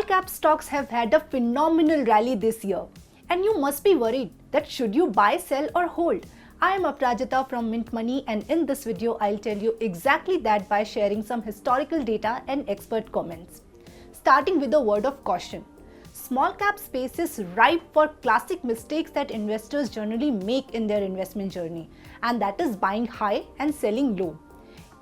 Small cap stocks have had a phenomenal rally this year. And you must be worried that should you buy, sell or hold? I am Aprajita from Mint Money, and in this video I'll tell you exactly that by sharing some historical data and expert comments. Starting with a word of caution. Small cap space is ripe for classic mistakes that investors generally make in their investment journey, and that is buying high and selling low.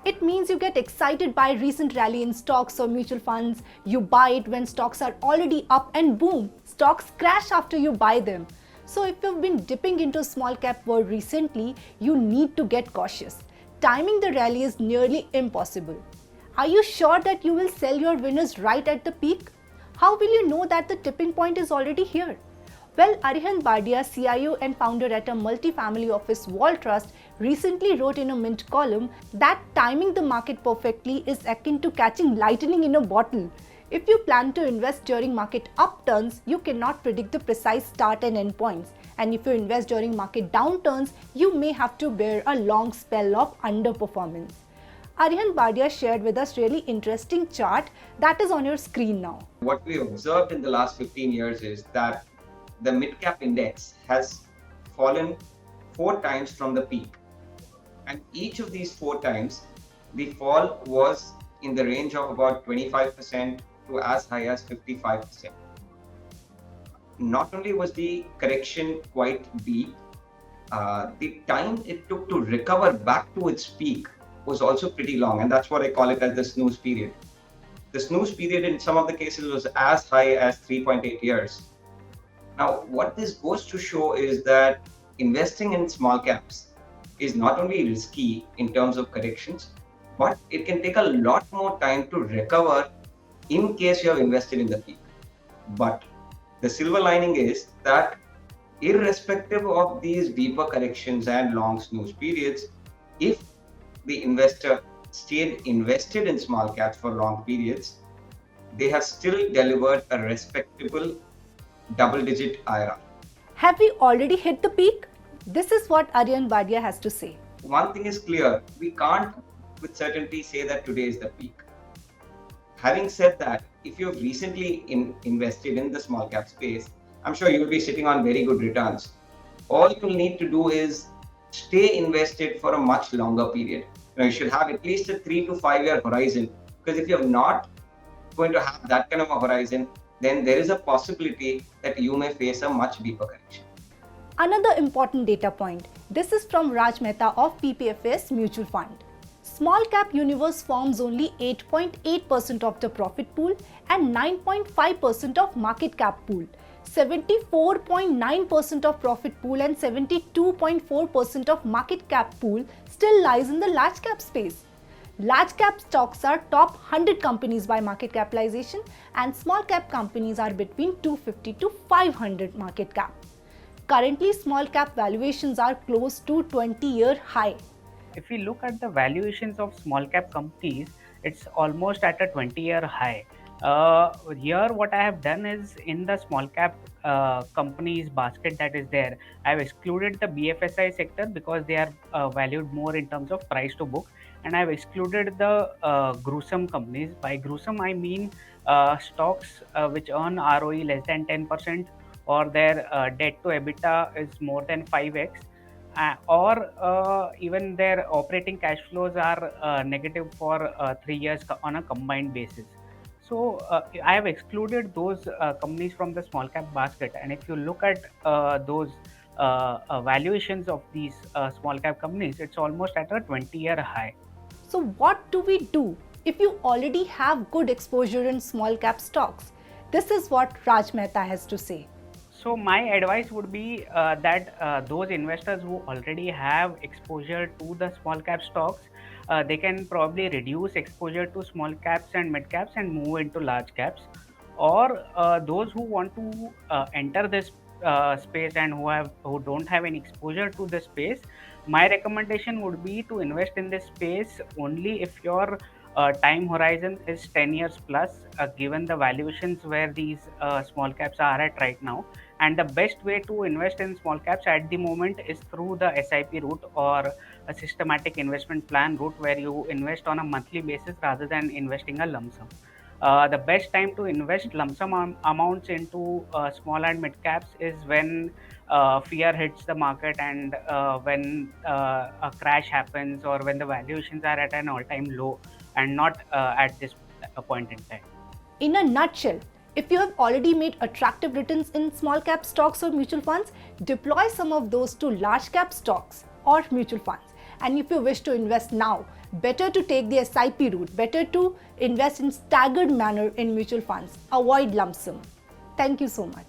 It means you get excited by recent rally in stocks or mutual funds, you buy it when stocks are already up and boom, stocks crash after you buy them. So if you've been dipping into small cap world recently, you need to get cautious. Timing the rally is nearly impossible. Are you sure that you will sell your winners right at the peak? How will you know that the tipping point is already here? Well, Arihant Bardia, CIO and founder at a multi-family office Wall Trust, recently wrote in a Mint column that timing the market perfectly is akin to catching lightning in a bottle. If you plan to invest during market upturns, you cannot predict the precise start and end points. And if you invest during market downturns, you may have to bear a long spell of underperformance. Arihant Bardia shared with us really interesting chart that is on your screen now. What we observed in the last 15 years is that the mid-cap index has fallen 4 times from the peak. And each of these 4 times, the fall was in the range of about 25% to as high as 55%. Not only was the correction quite deep, the time it took to recover back to its peak was also pretty long, and that's what I call it as the snooze period. The snooze period in some of the cases was as high as 3.8 years. Now, what this goes to show is that investing in small caps is not only risky in terms of corrections, but it can take a lot more time to recover in case you have invested in the peak. But the silver lining is that irrespective of these deeper corrections and long snooze periods, if the investor stayed invested in small caps for long periods, they have still delivered a respectable double-digit IRR. Have we already hit the peak? This is what Arihant Bardia has to say. One thing is clear, we can't with certainty say that today is the peak. Having said that, if you've recently invested in the small cap space, I'm sure you'll be sitting on very good returns. All you'll need to do is stay invested for a much longer period. You should have at least a 3 to 5 year horizon, because if you're not going to have that kind of a horizon, then there is a possibility that you may face a much deeper correction. Another important data point. This is from Raj Mehta of PPFAS Mutual Fund. Small cap universe forms only 8.8% of the profit pool and 9.5% of market cap pool. 74.9% of profit pool and 72.4% of market cap pool still lies in the large cap space. Large cap stocks are top 100 companies by market capitalization, and small cap companies are between 250 to 500 market cap. Currently, small cap valuations are close to 20-year high. If we look at the valuations of small cap companies, it's almost at a 20-year high. Here what I have done is, in the small cap companies basket that is there, I have excluded the BFSI sector because they are valued more in terms of price to book, and I have excluded the gruesome companies. By gruesome I mean stocks which earn ROE less than 10%, or their debt to EBITDA is more than 5x, or even their operating cash flows are negative for 3 years on a combined basis. So I have excluded those companies from the small cap basket, and if you look at those valuations of these small cap companies, it's almost at a 20-year high. So what do we do if you already have good exposure in small cap stocks? This is what Raj Mehta has to say. So my advice would be that those investors who already have exposure to the small cap stocks, they can probably reduce exposure to small caps and mid caps and move into large caps. Or those who want to enter this space and who don't have any exposure to the space, my recommendation would be to invest in this space only if your time horizon is 10 years plus, given the valuations where these small caps are at right now. And the best way to invest in small caps at the moment is through the SIP route, or a systematic investment plan route, where you invest on a monthly basis rather than investing a lump sum. The best time to invest lump sum amounts into small and mid caps is when fear hits the market, and when a crash happens, or when the valuations are at an all-time low, and not at this point in time. In a nutshell, if you have already made attractive returns in small cap stocks or mutual funds, deploy some of those to large cap stocks or mutual funds. And if you wish to invest now, better to take the SIP route, better to invest in staggered manner in mutual funds. Avoid lump sum. Thank you so much.